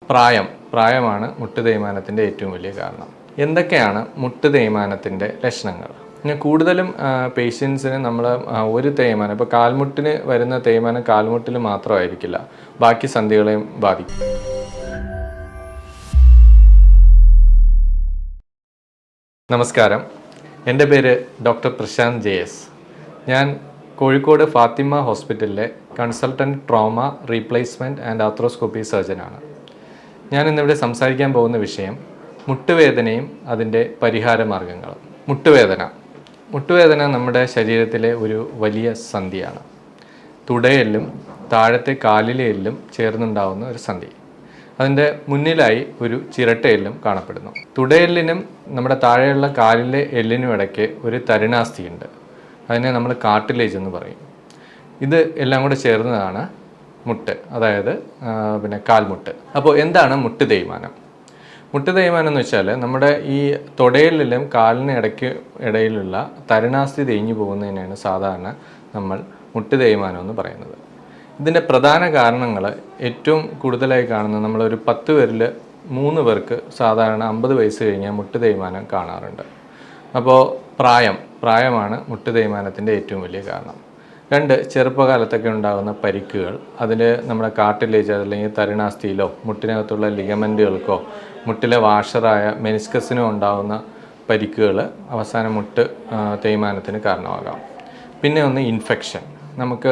പ്രായമാണ് മുട്ട് തേയ്മാനത്തിൻ്റെ ഏറ്റവും വലിയ കാരണം. എന്തൊക്കെയാണ് മുട്ട് തേയ്മാനത്തിൻ്റെ ലക്ഷണങ്ങൾ? പിന്നെ കൂടുതലും പേഷ്യൻസിന് നമ്മൾ ഒരു തേയ്മാനം, ഇപ്പോൾ കാൽമുട്ടിന് വരുന്ന തേയ്മാനം കാൽമുട്ടിൽ മാത്രമായിരിക്കില്ല, ബാക്കി സന്ധികളെയും ബാധിക്കും. നമസ്കാരം, എൻ്റെ പേര് ഡോക്ടർ പ്രശാന്ത് JS. ഞാൻ കോഴിക്കോട് ഫാത്തിമ ഹോസ്പിറ്റലിലെ consultant trauma replacement and arthroscopy സർജനാണ്. ഞാൻ ഇന്നിവിടെ സംസാരിക്കാൻ പോകുന്ന വിഷയം മുട്ടുവേദനയും അതിൻ്റെ പരിഹാര മാർഗങ്ങളും. മുട്ടുവേദന നമ്മുടെ ശരീരത്തിലെ ഒരു വലിയ സന്ധിയാണ്. തുടയെല്ലും താഴത്തെ കാലിലെ എല്ലും ചേർന്നുണ്ടാവുന്ന ഒരു സന്ധി. അതിൻ്റെ മുന്നിലായി ഒരു ചിരട്ടയെല്ലും കാണപ്പെടുന്നു. തുടയെല്ലിനും നമ്മുടെ താഴെയുള്ള കാലിലെ എല്ലിനും ഇടയ്ക്ക് ഒരു തരുണാസ്ഥിയുണ്ട്. അതിനെ നമ്മൾ കാർട്ടിലേജ് എന്ന് പറയും. ഇത് എല്ലാം കൂടെ ചേർന്നതാണ് മുട്ട്, അതായത് കാൽമുട്ട്. അപ്പോൾ എന്താണ് മുട്ട് തേയ്മാനം? മുട്ട് തേയ്മാനം എന്ന് വെച്ചാൽ നമ്മുടെ ഈ തുടയെല്ലിലും കാലിന് ഇടയിലുള്ള തരുണാസ്ഥി തേഞ്ഞു പോകുന്നതിനാണ് സാധാരണ നമ്മൾ മുട്ട് തേയ്മാനം എന്ന് പറയുന്നത്. ഇതിൻ്റെ പ്രധാന കാരണങ്ങൾ ഏറ്റവും കൂടുതലായി കാണുന്നത്, നമ്മളൊരു 10 പേരിൽ 3 പേർക്ക് സാധാരണ 50 വയസ്സ് കഴിഞ്ഞാൽ മുട്ട് തേയ്മാനം കാണാറുണ്ട്. അപ്പോൾ പ്രായമാണ് മുട്ട് തേയ്മാനത്തിൻ്റെ ഏറ്റവും വലിയ കാരണം. 2, ചെറുപ്പകാലത്തൊക്കെ ഉണ്ടാകുന്ന പരിക്കുകൾ, അതിൽ നമ്മുടെ കാർട്ടിലേജ് അല്ലെങ്കിൽ തരുണാസ്ഥിയിലോ മുട്ടിനകത്തുള്ള ലിഗമെൻറ്റുകൾക്കോ മുട്ടിലെ വാഷറായ മെനിസ്കസിനോ ഉണ്ടാകുന്ന പരിക്കുകൾ അവസാനം മുട്ട് തേയ്മാനത്തിന് കാരണമാകാം. പിന്നെ ഒന്ന് ഇൻഫെക്ഷൻ. നമുക്ക്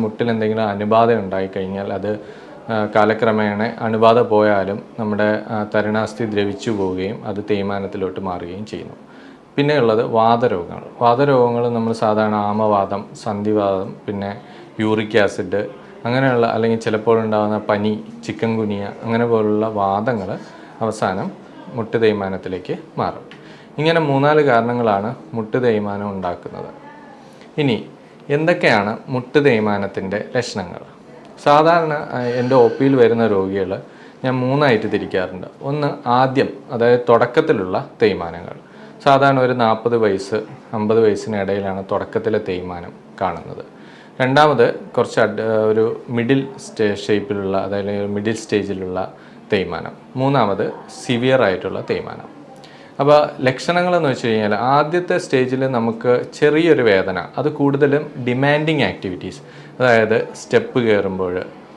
മുട്ടിൽ എന്തെങ്കിലും അണുബാധ ഉണ്ടായിക്കഴിഞ്ഞാൽ അത് കാലക്രമേണ അണുബാധ പോയാലും നമ്മുടെ തരുണാസ്ഥി ദ്രവിച്ചു പോവുകയും അത് തേയ്മാനത്തിലോട്ട് മാറുകയും ചെയ്യുന്നു. പിന്നെ ഉള്ളത് വാതരോഗങ്ങൾ നമ്മൾ സാധാരണ ആമവാദം, സന്ധിവാദം, പിന്നെ യൂറിക് ആസിഡ് അങ്ങനെയുള്ള, അല്ലെങ്കിൽ ചിലപ്പോൾ ഉണ്ടാകുന്ന പനി, ചിക്കൻ ഗുനിയ അങ്ങനെ പോലുള്ള വാദങ്ങൾ അവസാനം മുട്ട് തേയ്മാനത്തിലേക്ക് മാറും. ഇങ്ങനെ 3-4 കാരണങ്ങളാണ് മുട്ട് തേയ്മാനം ഉണ്ടാക്കുന്നത്. ഇനി എന്തൊക്കെയാണ് മുട്ട് തേയ്മാനത്തിൻ്റെ ലക്ഷണങ്ങൾ? സാധാരണ എൻ്റെ OPയിൽ വരുന്ന രോഗികൾ ഞാൻ 3ആയിട്ട് തിരിക്കാറുണ്ട്. ഒന്ന്, ആദ്യം, അതായത് തുടക്കത്തിലുള്ള തേയ്മാനങ്ങൾ. സാധാരണ ഒരു 40 വയസ്സ് 50 വയസ്സിനിടയിലാണ് തുടക്കത്തിലെ തേയ്മാനം കാണുന്നത്. രണ്ടാമത് കുറച്ച് ഒരു മിഡിൽ ഷേപ്പിലുള്ള, അതായത് മിഡിൽ സ്റ്റേജിലുള്ള തേയ്മാനം. മൂന്നാമത് സിവിയർ ആയിട്ടുള്ള തേയ്മാനം. അപ്പോൾ ലക്ഷണങ്ങളെന്ന് വെച്ച് കഴിഞ്ഞാൽ, ആദ്യത്തെ സ്റ്റേജിൽ നമുക്ക് ചെറിയൊരു വേദന, അത് കൂടുതലും ഡിമാൻഡിങ് ആക്ടിവിറ്റീസ്, അതായത് സ്റ്റെപ്പ് കയറുമ്പോൾ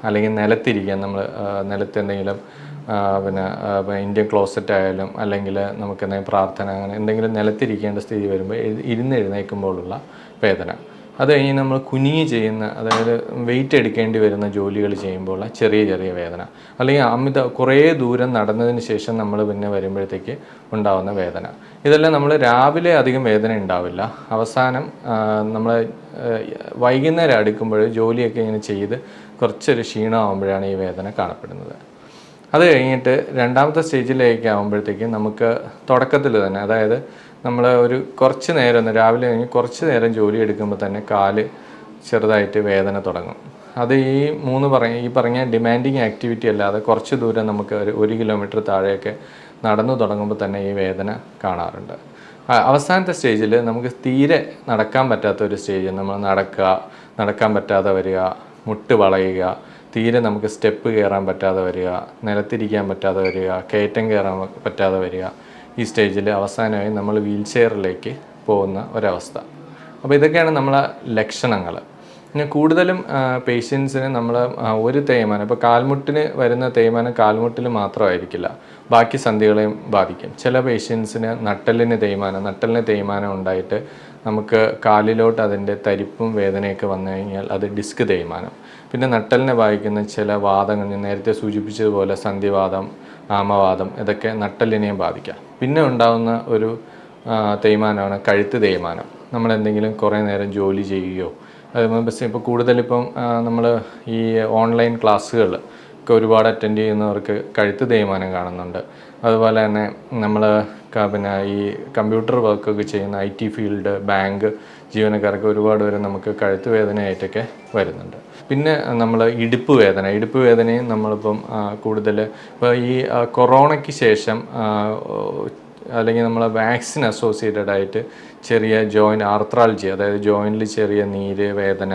അല്ലെങ്കിൽ നിലത്തിരിക്കാൻ, നമ്മൾ നിലത്ത് എന്തെങ്കിലും ഇന്ത്യൻ ക്ലോസറ്റ് ആയാലും അല്ലെങ്കിൽ നമുക്ക് എന്തെങ്കിലും പ്രാർത്ഥന, അങ്ങനെ എന്തെങ്കിലും നിലത്തിരിക്കേണ്ട സ്ഥിതി വരുമ്പോൾ എഴുന്നേൽക്കുമ്പോഴുള്ള വേദന. അത് കഴിഞ്ഞ് നമ്മൾ കുനിഞ്ഞ് ചെയ്യുന്ന, അതായത് വെയിറ്റ് എടുക്കേണ്ടി വരുന്ന ജോലികൾ ചെയ്യുമ്പോൾ ചെറിയ വേദന, അല്ലെങ്കിൽ കുറേ ദൂരം നടന്നതിന് ശേഷം നമ്മൾ പിന്നെ വരുമ്പോഴത്തേക്ക് ഉണ്ടാകുന്ന വേദന. ഇതെല്ലാം നമ്മൾ രാവിലെ അധികം വേദന ഉണ്ടാവില്ല, അവസാനം നമ്മൾ വൈകുന്നേരം അടുക്കുമ്പോൾ ജോലിയൊക്കെ ഇങ്ങനെ ചെയ്ത് കുറച്ചൊരു ക്ഷീണമാകുമ്പോഴാണ് ഈ വേദന കാണപ്പെടുന്നത്. അത് കഴിഞ്ഞിട്ട് രണ്ടാമത്തെ സ്റ്റേജിലേക്ക് ആകുമ്പോഴത്തേക്കും നമുക്ക് തുടക്കത്തിൽ തന്നെ, അതായത് നമ്മൾ ഒരു കുറച്ച് നേരം രാവിലെ കഴിഞ്ഞ് കുറച്ച് നേരം ജോലി എടുക്കുമ്പോൾ തന്നെ കാല് ചെറുതായിട്ട് വേദന തുടങ്ങും. അത് ഈ പറഞ്ഞ ഡിമാൻഡിങ് ആക്ടിവിറ്റി അല്ലാതെ കുറച്ച് ദൂരം നമുക്ക് ഒരു 1 കിലോമീറ്റർ താഴെയൊക്കെ നടന്നു തുടങ്ങുമ്പോൾ തന്നെ ഈ വേദന കാണാറുണ്ട്. അവസാനത്തെ സ്റ്റേജിൽ നമുക്ക് തീരെ നടക്കാൻ പറ്റാത്ത ഒരു സ്റ്റേജ്, നമ്മൾ നടക്കാൻ പറ്റാതെ വരിക, മുട്ട് വളയുക, തീരെ നമുക്ക് സ്റ്റെപ്പ് കയറാൻ പറ്റാതെ വരിക, നിലത്തിരിക്കാൻ പറ്റാതെ വരിക, കയറ്റം കയറാൻ പറ്റാതെ വരിക. ഈ സ്റ്റേജിൽ അവസാനമായി നമ്മൾ വീൽ ചെയറിലേക്ക് പോകുന്ന ഒരവസ്ഥ. അപ്പോൾ ഇതൊക്കെയാണ് നമ്മളെ ലക്ഷണങ്ങൾ. പിന്നെ കൂടുതലും പേഷ്യൻസിന് നമ്മൾ ഒരു തേയ്മാനം, ഇപ്പോൾ കാൽമുട്ടിന് വരുന്ന തേയ്മാനം കാൽമുട്ടിൽ മാത്രമായിരിക്കില്ല, ബാക്കി സന്ധികളെയും ബാധിക്കും. ചില പേഷ്യൻസിന് നട്ടെല്ലിന് തേയ്മാനം ഉണ്ടായിട്ട് നമുക്ക് കാലിലോട്ട് അതിൻ്റെ തരിപ്പും വേദനയൊക്കെ വന്നു കഴിഞ്ഞാൽ അത് ഡിസ്ക് തേയ്മാനം. പിന്നെ നട്ടെല്ലിനെ ബാധിക്കുന്ന ചില വാദങ്ങൾ, ഞാൻ നേരത്തെ സൂചിപ്പിച്ചതുപോലെ സന്ധിവാദം, ആമവാദം, ഇതൊക്കെ നട്ടെല്ലിനെയും ബാധിക്കാം. പിന്നെ ഉണ്ടാകുന്ന ഒരു തേയ്മാനമാണ് കഴുത്ത് തേയ്മാനം. നമ്മളെന്തെങ്കിലും കുറേ നേരം ജോലി ചെയ്യുകയോ, ഇപ്പോൾ കൂടുതലിപ്പം നമ്മൾ ഈ ഓൺലൈൻ ക്ലാസ്സുകൾ ഒക്കെ ഒരുപാട് അറ്റൻഡ് ചെയ്യുന്നവർക്ക് കഴുത്ത് തേയ്മാനം കാണുന്നുണ്ട്. അതുപോലെ തന്നെ നമ്മൾ ഈ കമ്പ്യൂട്ടർ വർക്കൊക്കെ ചെയ്യുന്ന IT ഫീൽഡ്, ബാങ്ക് ജീവനക്കാർക്ക് ഒരുപാട് പേര് നമുക്ക് കഴുത്ത് വേദനയായിട്ടൊക്കെ വരുന്നുണ്ട്. പിന്നെ നമ്മൾ ഇടുപ്പ് വേദനയും നമ്മളിപ്പം കൂടുതൽ ഇപ്പോൾ ഈ കൊറോണയ്ക്ക് ശേഷം അല്ലെങ്കിൽ നമ്മൾ വാക്സിൻ അസോസിയേറ്റഡ് ആയിട്ട് ചെറിയ ജോയിൻറ്റ് ആർത്രാൾജി, അതായത് ജോയിൻറ്റിൽ ചെറിയ നീര്, വേദന,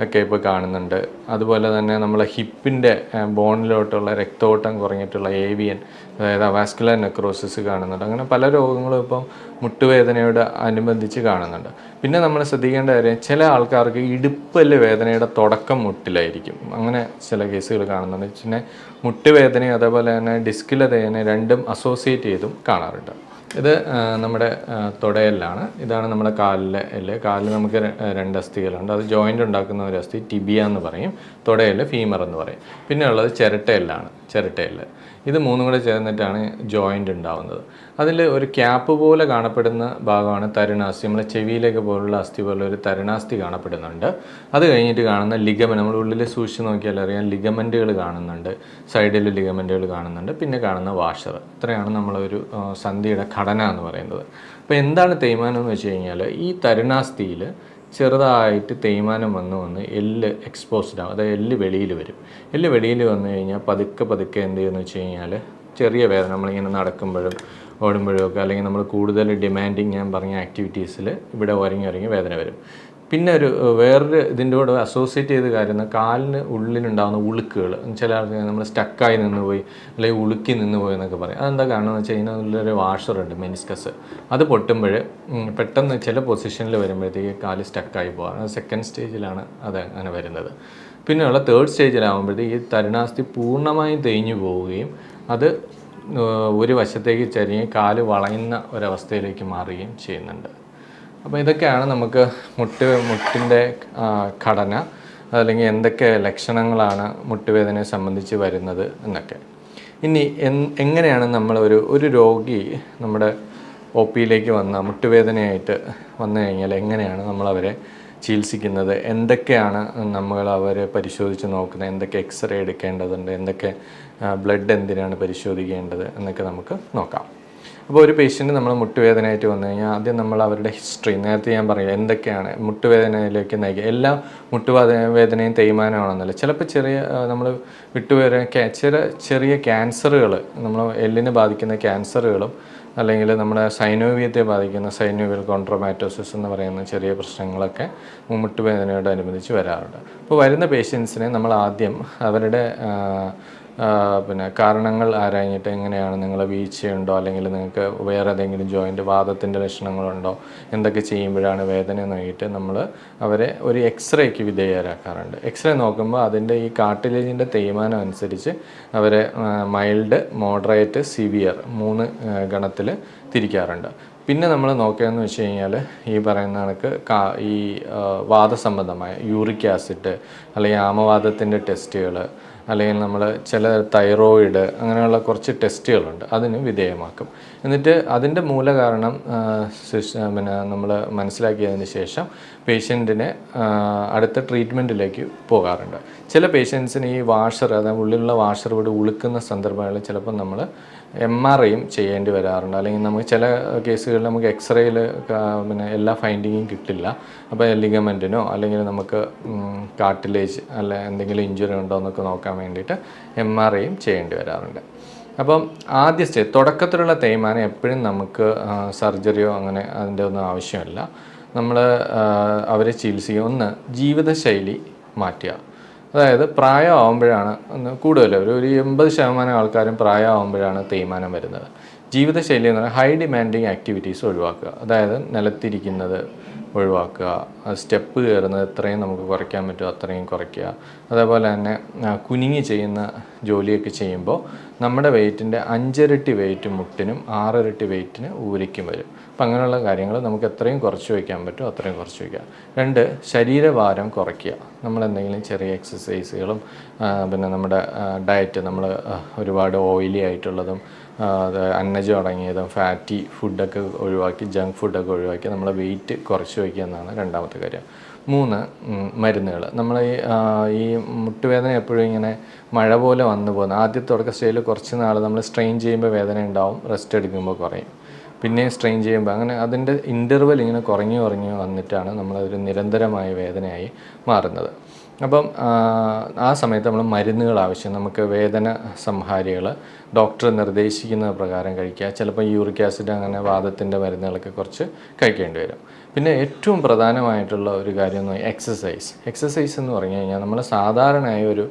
ഒക്കെ ഇപ്പോൾ കാണുന്നുണ്ട്. അതുപോലെ തന്നെ നമ്മളെ ഹിപ്പിൻ്റെ ബോണിലോട്ടുള്ള രക്തോട്ടം കുറഞ്ഞിട്ടുള്ള ഏവിയൻ, അതായത് വാസ്കുലർ നെക്രോസിസ് കാണുന്നുണ്ട്. അങ്ങനെ പല രോഗങ്ങളും ഇപ്പം മുട്ടുവേദനയോട് അനുബന്ധിച്ച് കാണുന്നുണ്ട്. പിന്നെ നമ്മൾ ശ്രദ്ധിക്കേണ്ട കാര്യം, ചില ആൾക്കാർക്ക് ഇടുപ്പല് വേദനയുടെ തുടക്കം മുട്ടിലായിരിക്കും. അങ്ങനെ ചില കേസുകൾ കാണുന്നുണ്ട്. പിന്നെ മുട്ടുവേദനയും അതേപോലെ തന്നെ ഡിസ്കിലെ വേദന രണ്ടും അസോസിയേറ്റ് ചെയ്തും കാണാറുണ്ട്. ഇത് നമ്മുടെ തുടയെല്ലാണ്. ഇതാണ് നമ്മുടെ കാലിലെ എല്ല്. കാലിൽ നമുക്ക് രണ്ട് അസ്ഥികളുണ്ട്. അത് ജോയിൻ്റ് ഉണ്ടാക്കുന്ന ഒരു അസ്ഥി ടിബിയ എന്ന് പറയും, തുടയെല്ല് ഫീമർ എന്ന് പറയും. പിന്നെ ഉള്ളത് ചിരട്ടയെല്ലാണ്, ചിരട്ടയെല്ല്. ഇത് മൂന്നും കൂടെ ചേർന്നിട്ടാണ് ജോയിൻ്റ് ഉണ്ടാവുന്നത്. അതിൽ ഒരു ക്യാപ്പ് പോലെ കാണപ്പെടുന്ന ഭാഗമാണ് തരുണാസ്ഥി. നമ്മളെ ചെവിയിലേക്ക് പോലുള്ള അസ്ഥി പോലെ ഒരു തരുണാസ്ഥി കാണപ്പെടുന്നുണ്ട്. അത് കഴിഞ്ഞിട്ട് കാണുന്ന ലിഗമെന്റ്, നമ്മൾ ഉള്ളിൽ സൂക്ഷിച്ച് നോക്കിയാൽ അറിയാം, ലിഗമെൻറ്റുകൾ കാണുന്നുണ്ട്, സൈഡിൽ ലിഗമെൻറ്റുകൾ കാണുന്നുണ്ട്, പിന്നെ കാണുന്ന വാഷർ. ഇത്രയാണ് നമ്മളൊരു സന്ധിയുടെ ഘടന എന്ന് പറയുന്നത്. അപ്പോൾ എന്താണ് തേയ്മാനം എന്ന് വെച്ച് കഴിഞ്ഞാൽ, ഈ തരുണാസ്ഥിയിൽ ചെറുതായിട്ട് തേയ്മാനം വന്ന് എല്ല് എക്സ്പോസ്ഡ് ആവും, അതായത് എല്ല് വെളിയിൽ വരും. എല്ല് വെളിയിൽ വന്നു കഴിഞ്ഞാൽ പതുക്കെ എന്ത് ചെയ്യുമെന്ന് വെച്ച് കഴിഞ്ഞാൽ ചെറിയ വേദന, നമ്മളിങ്ങനെ നടക്കുമ്പോഴും ഓടുമ്പോഴും ഒക്കെ, അല്ലെങ്കിൽ നമ്മൾ കൂടുതൽ ഡിമാൻഡിങ് ഞാൻ പറഞ്ഞ ആക്ടിവിറ്റീസിൽ ഇവിടെ ഉരങ്ങി വേദന വരും. പിന്നെ വേറൊരു ഇതിൻ്റെ കൂടെ അസോസിയേറ്റ് ചെയ്ത കാര്യം, കാലിന് ഉള്ളിലുണ്ടാകുന്ന ഉളുക്കുകൾ. ചില ആൾക്കാർ നമ്മൾ സ്റ്റക്കായി നിന്ന് പോയി അല്ലെങ്കിൽ ഉളുക്കി നിന്ന് പോയി എന്നൊക്കെ പറയും. അതെന്താ കാരണം എന്ന് വെച്ച് കഴിഞ്ഞാൽ അതിലൊരു വാഷറുണ്ട്, മെനിസ്കസ്. അത് പൊട്ടുമ്പോൾ പെട്ടെന്ന് ചില പൊസിഷനിൽ വരുമ്പോഴത്തേക്ക് കാല് സ്റ്റക്കായി പോകാം. അത് സെക്കൻഡ് സ്റ്റേജിലാണ് അത് അങ്ങനെ വരുന്നത്. പിന്നെയുള്ള തേർഡ് സ്റ്റേജിലാകുമ്പോഴത്തേക്ക് ഈ തരുണാസ്ഥി പൂർണ്ണമായും തേഞ്ഞു പോവുകയും അത് ഒരു വശത്തേക്ക് ചരിഞ്ഞ് കാല് വളയുന്ന ഒരവസ്ഥയിലേക്ക് മാറുകയും ചെയ്യുന്നുണ്ട്. അപ്പോൾ ഇതൊക്കെയാണ് നമുക്ക് മുട്ടിൻ്റെ ഘടന, അല്ലെങ്കിൽ എന്തൊക്കെ ലക്ഷണങ്ങളാണ് മുട്ടുവേദനയെ സംബന്ധിച്ച് വരുന്നത് എന്നൊക്കെ. ഇനി എങ്ങനെയാണ് നമ്മൾ ഒരു രോഗി നമ്മുടെ ഒ പിയിലേക്ക് മുട്ടുവേദനയായിട്ട് വന്നു കഴിഞ്ഞാൽ എങ്ങനെയാണ് നമ്മളവരെ ചികിത്സിക്കുന്നത്, എന്തൊക്കെയാണ് നമ്മൾ അവരെ പരിശോധിച്ച് നോക്കുന്നത്, എന്തൊക്കെ എക്സ്റേ എടുക്കേണ്ടതുണ്ട്, എന്തൊക്കെ ബ്ലഡ് എന്തിനാണ് പരിശോധിക്കേണ്ടത് എന്നൊക്കെ നമുക്ക് നോക്കാം. അപ്പോൾ ഒരു പേഷ്യൻറ്റ് നമ്മൾ മുട്ടുവേദനയായിട്ട് വന്നു കഴിഞ്ഞാൽ ആദ്യം നമ്മൾ അവരുടെ ഹിസ്റ്ററി, നേരത്തെ ഞാൻ പറയും എന്തൊക്കെയാണ് മുട്ടുവേദനയിലേക്ക് നയിക്കുക. എല്ലാ മുട്ടുവേദനയും തേയ്മാനമാണെന്നല്ല, ചിലപ്പോൾ ചെറിയ നമ്മൾ ചെറിയ ക്യാൻസറുകൾ, നമ്മൾ എല്ലിനെ ബാധിക്കുന്ന ക്യാൻസറുകളും അല്ലെങ്കിൽ നമ്മുടെ സൈനോവിയത്തെ ബാധിക്കുന്ന സൈനോവിയൽ കോൺട്രോമാറ്റോസിസ് എന്ന് പറയുന്ന ചെറിയ പ്രശ്നങ്ങളൊക്കെ മുട്ടുവേദനയോടനുബന്ധിച്ച് വരാറുണ്ട്. അപ്പോൾ വരുന്ന പേഷ്യൻസിനെ നമ്മൾ ആദ്യം അവരുടെ കാരണങ്ങൾ ആരാഞ്ഞിട്ട്, എങ്ങനെയാണ് നിങ്ങൾ വീഴ്ചയുണ്ടോ അല്ലെങ്കിൽ നിങ്ങൾക്ക് വേറെ ഏതെങ്കിലും ജോയിൻ്റ് വാദത്തിൻ്റെ ലക്ഷണങ്ങളുണ്ടോ, എന്തൊക്കെ ചെയ്യുമ്പോഴാണ് വേദന എന്ന് നോക്കിയിട്ട് നമ്മൾ അവരെ ഒരു എക്സ്റേക്ക് വിധേയരാക്കാറുണ്ട്. എക്സ്റേ നോക്കുമ്പോൾ അതിൻ്റെ ഈ കാർട്ടിലേജിൻ്റെ തേയ്മാനം അനുസരിച്ച് അവരെ മൈൽഡ്, മോഡറേറ്റ്, സിവിയർ 3 ഗണത്തിൽ തിരിക്കാറുണ്ട്. പിന്നെ നമ്മൾ നോക്കുകയെന്ന് വെച്ച് കഴിഞ്ഞാൽ ഈ പറയുന്ന കണക്ക് ഈ വാദസംബന്ധമായ യൂറിക് ആസിഡ് അല്ലെങ്കിൽ ആമവാദത്തിൻ്റെ ടെസ്റ്റുകൾ, അല്ലെങ്കിൽ നമ്മൾ ചില തൈറോയിഡ്, അങ്ങനെയുള്ള കുറച്ച് ടെസ്റ്റുകളുണ്ട്, അതിന് വിധേയമാക്കും. എന്നിട്ട് അതിൻ്റെ മൂലകാരണം നമ്മൾ മനസ്സിലാക്കിയതിന് ശേഷം പേഷ്യൻറ്റിനെ അടുത്ത ട്രീറ്റ്മെൻറ്റിലേക്ക് പോകാറുണ്ട്. ചില പേഷ്യൻസിന് ഈ വാഷർ, അതായത് ഉള്ളിലുള്ള വാഷർ ഇവിടെ ഉളുക്കുന്ന സന്ദർഭങ്ങളിൽ ചിലപ്പോൾ നമ്മൾ MRIയും ചെയ്യേണ്ടി വരാറുണ്ട്. അല്ലെങ്കിൽ നമുക്ക് ചില കേസുകളിൽ നമുക്ക് എക്സ്റേയിൽ എല്ലാ ഫൈൻഡിങ്ങും കിട്ടില്ല. അപ്പോൾ ലിഗമെൻറ്റിനോ അല്ലെങ്കിൽ നമുക്ക് കാർട്ടിലേജ് അല്ല എന്തെങ്കിലും ഇഞ്ചുറി ഉണ്ടോ എന്നൊക്കെ നോക്കാൻ വേണ്ടിയിട്ട് MRIയും ചെയ്യേണ്ടി വരാറുണ്ട്. അപ്പം ആദ്യ തുടക്കത്തിലുള്ള തേയ്മാനം എപ്പോഴും നമുക്ക് സർജറിയോ അങ്ങനെ അതിൻ്റെ ഒന്നും ആവശ്യമില്ല. നമ്മൾ അവരെ ചികിത്സിക്കുക. ഒന്ന്, ജീവിതശൈലി മാറ്റുക. അതായത് പ്രായമാകുമ്പോഴാണ് കൂടുതൽ ഒരു 80% ആൾക്കാരും പ്രായമാകുമ്പോഴാണ് തേയ്മാനം വരുന്നത്. ജീവിതശൈലി എന്ന് പറഞ്ഞാൽ ഹൈ ഡിമാൻഡിങ് ആക്ടിവിറ്റീസ് ഒഴിവാക്കുക. അതായത് നിലത്തിരിക്കുന്നത് ഒഴിവാക്കുക, സ്റ്റെപ്പ് കയറുന്നത് എത്രയും നമുക്ക് കുറയ്ക്കാൻ പറ്റുമോ അത്രയും കുറയ്ക്കുക. അതേപോലെ തന്നെ കുനിങ്ങി ചെയ്യുന്ന ജോലിയൊക്കെ ചെയ്യുമ്പോൾ നമ്മുടെ വെയ്റ്റിൻ്റെ 5 ഇരട്ടി വെയ്റ്റ് മുട്ടിനും 6 ഇരട്ടി വെയ്റ്റിന് ഊരിക്കും വരും. അപ്പം അങ്ങനെയുള്ള കാര്യങ്ങൾ നമുക്ക് എത്രയും കുറച്ച് വയ്ക്കാൻ പറ്റുമോ അത്രയും കുറച്ച് വയ്ക്കുക. 2, ശരീരഭാരം കുറയ്ക്കുക. നമ്മളെന്തെങ്കിലും ചെറിയ എക്സസൈസുകളും പിന്നെ നമ്മുടെ ഡയറ്റ്, നമ്മൾ ഒരുപാട് ഓയിലി ആയിട്ടുള്ളതും അന്നജം അടങ്ങിയതും ഫാറ്റി ഫുഡൊക്കെ ഒഴിവാക്കി, ജങ്ക് ഫുഡൊക്കെ ഒഴിവാക്കി നമ്മളെ വെയിറ്റ് കുറച്ച് വയ്ക്കുക എന്നാണ് രണ്ടാമത്തെ കാര്യം. 3, മരുന്നുകൾ. നമ്മൾ ഈ മുട്ടുവേദന എപ്പോഴും ഇങ്ങനെ മഴ പോലെ വന്നു പോകുന്നത്. ആദ്യത്തെ തുടക്ക സ്റ്റേജിൽ കുറച്ച് നാൾ നമ്മൾ സ്ട്രെയിൻ ചെയ്യുമ്പോൾ വേദന ഉണ്ടാവും, റെസ്റ്റ് എടുക്കുമ്പോൾ കുറയും, പിന്നെയും സ്ട്രെയിൻ ചെയ്യുമ്പോൾ, അങ്ങനെ അതിൻ്റെ ഇൻ്റർവെൽ ഇങ്ങനെ കുറഞ്ഞു വന്നിട്ടാണ് നമ്മളതൊരു നിരന്തരമായ വേദനയായി മാറുന്നത്. അപ്പം ആ സമയത്ത് നമ്മൾ മരുന്നുകൾ ആവശ്യം, നമുക്ക് വേദന സംഹാരികൾ ഡോക്ടർ നിർദ്ദേശിക്കുന്ന പ്രകാരം കഴിക്കുക. ചിലപ്പോൾ യൂറിക് ആസിഡ് അങ്ങനെ വാദത്തിൻ്റെ മരുന്നുകളൊക്കെ കുറച്ച് കഴിക്കേണ്ടി വരും. പിന്നെ ഏറ്റവും പ്രധാനമായിട്ടുള്ള ഒരു കാര്യം എന്ന് പറഞ്ഞാൽ എക്സസൈസ് എന്ന് പറഞ്ഞു കഴിഞ്ഞാൽ നമ്മൾ സാധാരണയായ ഒരു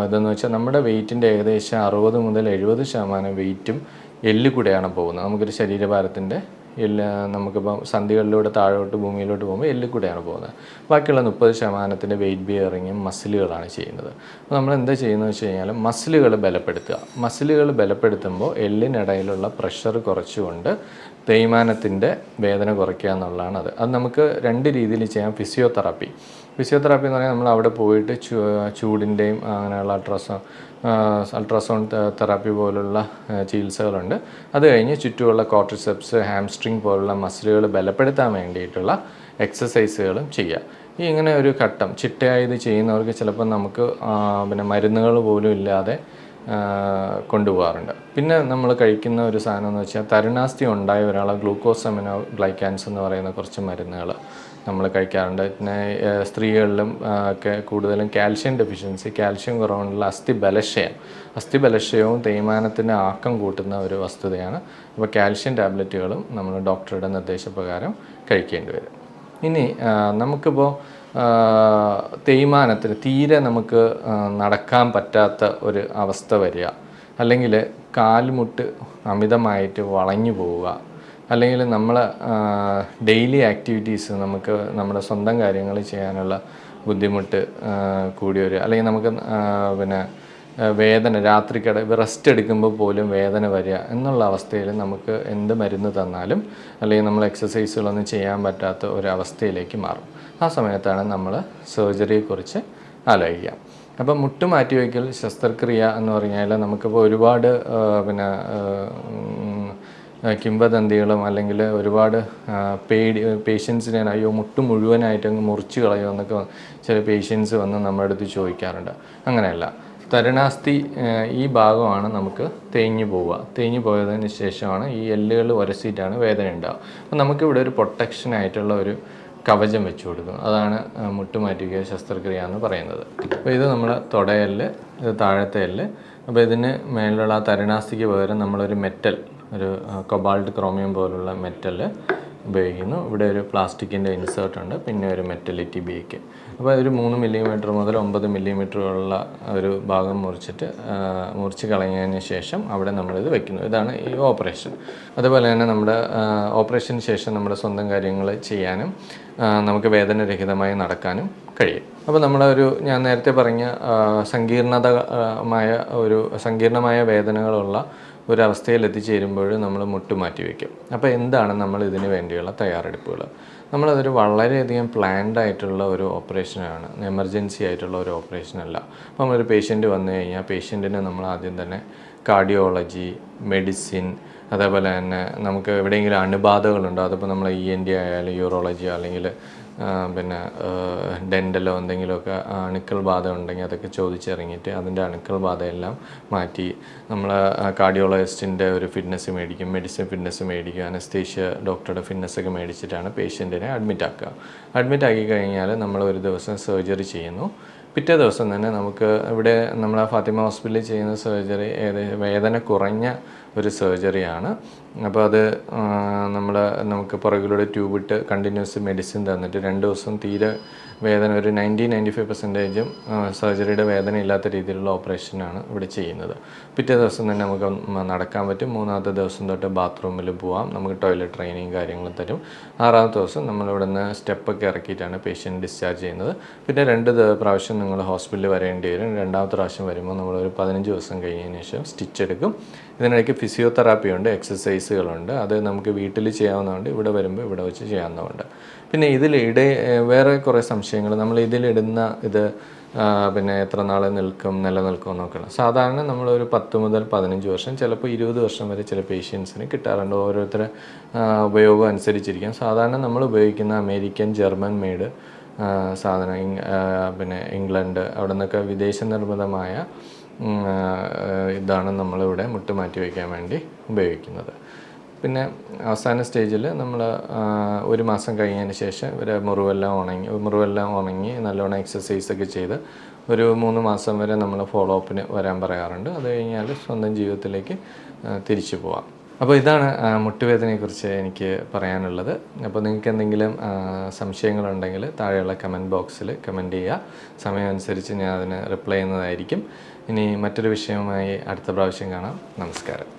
ഇതെന്ന് വെച്ചാൽ നമ്മുടെ വെയിറ്റിൻ്റെ ഏകദേശം 60 മുതൽ 70% വെയിറ്റും എല്ലിൽ കൂടെയാണ് പോകുന്നത്. നമുക്കൊരു ശരീരഭാരത്തിൻ്റെ നമുക്കിപ്പം സന്ധികളിലൂടെ താഴോട്ട് ഭൂമിയിലോട്ട് പോകുമ്പോൾ എല്ലിൽ കൂടെയാണ് പോകുന്നത്. ബാക്കിയുള്ള 30% വെയിറ്റ് ബിയറിങ്ങും മസിലുകളാണ് ചെയ്യുന്നത്. അപ്പോൾ നമ്മൾ എന്താ ചെയ്യുന്നത് വെച്ച് കഴിഞ്ഞാൽ മസിലുകൾ ബലപ്പെടുത്തുമ്പോൾ എല്ലിനിടയിലുള്ള പ്രഷർ കുറച്ചുകൊണ്ട് തേയ്മാനത്തിൻ്റെ വേദന കുറയ്ക്കുക എന്നുള്ളതാണ്. അത് നമുക്ക് 2 രീതിയിൽ ചെയ്യാം. ഫിസിയോതെറാപ്പി എന്ന് പറഞ്ഞാൽ നമ്മൾ അവിടെ പോയിട്ട് ചൂടിൻ്റെയും അങ്ങനെയുള്ള അൾട്രാസൗണ്ട് തെറാപ്പി പോലുള്ള ചികിത്സകളുണ്ട്. അത് കഴിഞ്ഞ് ചുറ്റുമുള്ള കോർട്ടിസെപ്സ്, ഹാംസ്ട്രിങ് പോലുള്ള മസിലുകൾ ബലപ്പെടുത്താൻ വേണ്ടിയിട്ടുള്ള എക്സസൈസുകളും ചെയ്യുക. ഇങ്ങനെ ഒരു ഘട്ടം ചിട്ടയായി ഇത് ചെയ്യുന്നവർക്ക് ചിലപ്പോൾ നമുക്ക് പിന്നെ മരുന്നുകൾ പോലും ഇല്ലാതെ കൊണ്ടുപോകാറുണ്ട്. പിന്നെ നമ്മൾ കഴിക്കുന്ന ഒരു സാധനം എന്ന് വെച്ചാൽ തരുണാസ്ഥി ഉണ്ടായ ഒരാളെ ഗ്ലൂക്കോസമിനോ ഗ്ലൈക്കാൻസ് എന്ന് പറയുന്ന കുറച്ച് മരുന്നുകൾ നമ്മൾ കഴിക്കാറുണ്ട്. പിന്നെ സ്ത്രീകളിലും ഒക്കെ കൂടുതലും കാൽഷ്യം ഡെഫിഷ്യൻസി, കാൽഷ്യം കുറവുള്ള അസ്ഥിബലക്ഷയവും തേയ്മാനത്തിൻ്റെ ആക്കം കൂട്ടുന്ന ഒരു വസ്തുതയാണ്. അപ്പോൾ കാൽഷ്യം ടാബ്ലറ്റുകളും നമ്മൾ ഡോക്ടറുടെ നിർദ്ദേശപ്രകാരം കഴിക്കേണ്ടി വരും. ഇനി നമുക്കിപ്പോൾ തേയ്മാനത്തിന് തീരെ നമുക്ക് നടക്കാൻ പറ്റാത്ത ഒരു അവസ്ഥ വരിക, അല്ലെങ്കിൽ കാൽമുട്ട് അമിതമായിട്ട് വളഞ്ഞു പോവുക, അല്ലെങ്കിൽ നമ്മൾ ഡെയിലി ആക്ടിവിറ്റീസ് നമുക്ക് നമ്മുടെ സ്വന്തം കാര്യങ്ങൾ ചെയ്യാനുള്ള ബുദ്ധിമുട്ട് കൂടി വരിക, അല്ലെങ്കിൽ നമുക്ക് പിന്നെ വേദന റെസ്റ്റ് എടുക്കുമ്പോൾ പോലും വേദന വരിക എന്നുള്ള അവസ്ഥയിൽ നമുക്ക് എന്ത് മരുന്ന് തന്നാലും അല്ലെങ്കിൽ നമ്മൾ എക്സസൈസുകളൊന്നും ചെയ്യാൻ പറ്റാത്ത ഒരവസ്ഥയിലേക്ക് മാറും. ആ സമയത്താണ് നമ്മൾ സർജറിയെക്കുറിച്ച് ആലോചിക്കുക. അപ്പം മുട്ടുമാറ്റിവയ്ക്കൽ ശസ്ത്രക്രിയ എന്ന് പറഞ്ഞാൽ നമുക്കിപ്പോൾ ഒരുപാട് പിന്നെ കിംവദന്തികളും അല്ലെങ്കിൽ ഒരുപാട് പേഷ്യൻസിനെ അയ്യോ മുട്ട് മുഴുവനായിട്ട് അങ്ങ് മുറിച്ച് കളയോ എന്നൊക്കെ ചില പേഷ്യൻസ് വന്ന് നമ്മുടെ അടുത്ത് ചോദിക്കാറുണ്ട്. അങ്ങനെയല്ല, തരുണാസ്ഥി ഈ ഭാഗമാണ് നമുക്ക് തേഞ്ഞു പോയതിന് ശേഷമാണ് ഈ എല്ലുകൾ ഉരസിയിട്ടാണ് വേദന ഉണ്ടാവുക. അപ്പോൾ നമുക്കിവിടെ ഒരു പ്രൊട്ടക്ഷനായിട്ടുള്ള ഒരു കവചം വെച്ച് കൊടുക്കും. അതാണ് മുട്ടുമാറ്റിവയ്ക്കൽ ശസ്ത്രക്രിയ എന്ന് പറയുന്നത്. അപ്പോൾ ഇത് നമ്മൾ തുടയെല്ല്, ഇത് താഴത്തെ എല്ല്. അപ്പോൾ ഇതിന് മേലുള്ള തരുണാസ്ഥിക്ക് പകരം നമ്മളൊരു ഒരു കൊബാൾട്ട് ക്രോമിയം പോലുള്ള മെറ്റൽ ഉപയോഗിക്കുന്നു. ഇവിടെ ഒരു പ്ലാസ്റ്റിക്കിൻ്റെ ഇൻസേർട്ട് ഉണ്ട്, പിന്നെ ഒരു മെറ്റൽ ടിബിയയ്ക്ക്. അപ്പോൾ ഒരു 3 മില്ലിമീറ്റർ മുതൽ 9 മില്ലിമീറ്ററുള്ള ഒരു ഭാഗം മുറിച്ച് കളഞ്ഞതിന് ശേഷം അവിടെ നമ്മളിത് വെക്കുന്നു. ഇതാണ് ഈ ഓപ്പറേഷൻ. അതുപോലെ തന്നെ നമ്മുടെ ഓപ്പറേഷന് ശേഷം നമ്മുടെ സ്വന്തം കാര്യങ്ങൾ ചെയ്യാനും നമുക്ക് വേദനരഹിതമായി നടക്കാനും കഴിയും. അപ്പോൾ ഞാൻ നേരത്തെ പറഞ്ഞ സങ്കീർണമായ വേദനകളുള്ള ഒരവസ്ഥയിൽ എത്തിച്ചേരുമ്പോൾ നമ്മൾ മുട്ടുമാറ്റി വയ്ക്കും. അപ്പോൾ എന്താണ് നമ്മൾ ഇതിന് വേണ്ടിയുള്ള തയ്യാറെടുപ്പുകൾ? നമ്മളതൊരു വളരെയധികം പ്ലാൻഡ് ആയിട്ടുള്ള ഒരു ഓപ്പറേഷനാണ്, എമർജൻസി ആയിട്ടുള്ള ഒരു ഓപ്പറേഷനല്ല. അപ്പോൾ നമ്മളൊരു പേഷ്യൻ്റ് വന്നു കഴിഞ്ഞാൽ പേഷ്യൻറ്റിന് നമ്മൾ ആദ്യം തന്നെ കാർഡിയോളജി, മെഡിസിൻ, അതേപോലെ തന്നെ നമുക്ക് എവിടെയെങ്കിലും അണുബാധകളുണ്ടോ, അതിപ്പോൾ നമ്മൾ ENT ആയാലും യൂറോളജിയോ അല്ലെങ്കിൽ പിന്നെ ഡെൻ്റലോ എന്തെങ്കിലുമൊക്കെ അണുക്കൾ ബാധ ഉണ്ടെങ്കിൽ അതൊക്കെ ചോദിച്ചിറങ്ങിയിട്ട് അതിൻ്റെ അണുക്കൾ ബാധയെല്ലാം മാറ്റി നമ്മൾ കാർഡിയോളജിസ്റ്റിൻ്റെ ഒരു ഫിറ്റ്നസ് മേടിക്കും, മെഡിസിൻ ഫിറ്റ്നസ് മേടിക്കും, അനസ്തേഷ്യ ഡോക്ടറുടെ ഫിറ്റ്നസ്സൊക്കെ മേടിച്ചിട്ടാണ് പേഷ്യൻറ്റിനെ അഡ്മിറ്റ് ആക്കി കഴിഞ്ഞാൽ നമ്മൾ ഒരു ദിവസം സർജറി ചെയ്യുന്നു. പിറ്റേ ദിവസം തന്നെ നമുക്ക് ഇവിടെ നമ്മളെ ഫാത്തിമ ഹോസ്പിറ്റലിൽ ചെയ്യുന്ന സർജറി വേദന കുറഞ്ഞ ഒരു സർജറിയാണ്. അപ്പോൾ അത് നമുക്ക് പുറകിലൂടെ ട്യൂബിട്ട് കണ്ടിന്യൂസ് മെഡിസിൻ തന്നിട്ട് 2 ദിവസം തീരെ വേദന ഒരു 90-95% സർജറിയുടെ വേദന ഇല്ലാത്ത രീതിയിലുള്ള ഓപ്പറേഷനാണ് ഇവിടെ ചെയ്യുന്നത്. പിറ്റേ ദിവസം തന്നെ നമുക്ക് നടക്കാൻ പറ്റും. 3ാമത്തെ ദിവസം തൊട്ട് ബാത്റൂമിൽ പോവാം, നമുക്ക് ടോയ്ലറ്റ് ട്രെയിനിങ് കാര്യങ്ങൾ തരും. 6ാമത്തെ ദിവസം നമ്മളിവിടെ നിന്ന് സ്റ്റെപ്പൊക്കെ ഇറക്കിയിട്ടാണ് പേഷ്യൻ്റ് ഡിസ്ചാർജ് ചെയ്യുന്നത്. പിന്നെ 2 പ്രാവശ്യം നിങ്ങൾ ഹോസ്പിറ്റലിൽ വരേണ്ടി വരും. 2ാമത്തെ പ്രാവശ്യം വരുമ്പോൾ നമ്മളൊരു 15 ദിവസം കഴിഞ്ഞതിന് ശേഷം സ്റ്റിച്ച് എടുക്കും. ഇതിനിടയ്ക്ക് ഫിസിയോതെറാപ്പി ഉണ്ട്, എക്സസൈസുകളുണ്ട്. അത് നമുക്ക് വീട്ടിൽ ചെയ്യാവുന്നതുകൊണ്ട് ഇവിടെ വരുമ്പോൾ ഇവിടെ വെച്ച് ചെയ്യാവുന്നതുണ്ട്. പിന്നെ വേറെ കുറേ സംശയങ്ങൾ, നമ്മൾ ഇതിലിടുന്ന പിന്നെ എത്ര നാൾ നിലനിൽക്കും എന്നൊക്കെയാണ്. സാധാരണ നമ്മളൊരു 10 മുതൽ 15 വർഷം, ചിലപ്പോൾ 20 വർഷം വരെ ചില പേഷ്യൻസിന് കിട്ടാറുണ്ട്. ഓരോരുത്തരുടെ ഉപയോഗം അനുസരിച്ചിരിക്കും. സാധാരണ നമ്മൾ ഉപയോഗിക്കുന്ന അമേരിക്കൻ, ജർമ്മൻ മെയ്ഡ് സാധനം, പിന്നെ ഇംഗ്ലണ്ട് അവിടെ നിന്നൊക്കെ വിദേശ നിർമ്മിതമായ ഇതാണ് നമ്മളിവിടെ മുട്ടുമാറ്റി വയ്ക്കാൻ വേണ്ടി ഉപയോഗിക്കുന്നത്. പിന്നെ അവസാന സ്റ്റേജിൽ നമ്മൾ 1 മാസം കഴിഞ്ഞതിന് ശേഷം ഇവരെ മുറിവെല്ലാം ഉണങ്ങി നല്ലോണം എക്സസൈസൊക്കെ ചെയ്ത് ഒരു 3 മാസം വരെ നമ്മൾ ഫോളോ അപ്പിന് വരാൻ പറയാറുണ്ട്. അത് കഴിഞ്ഞാൽ സ്വന്തം ജീവിതത്തിലേക്ക് തിരിച്ചു പോവാം. അപ്പോൾ ഇതാണ് മുട്ടുവേദനയെക്കുറിച്ച് എനിക്ക് പറയാനുള്ളത്. അപ്പോൾ നിങ്ങൾക്ക് എന്തെങ്കിലും സംശയങ്ങളുണ്ടെങ്കിൽ താഴെയുള്ള കമൻറ്റ് ബോക്സിൽ കമൻറ്റ് ചെയ്യുക. സമയമനുസരിച്ച് ഞാൻ അതിന് റിപ്ലൈ ചെയ്യുന്നതായിരിക്കും. ഇനി മറ്റൊരു വിഷയവുമായി അടുത്ത പ്രാവശ്യം കാണാം. നമസ്കാരം.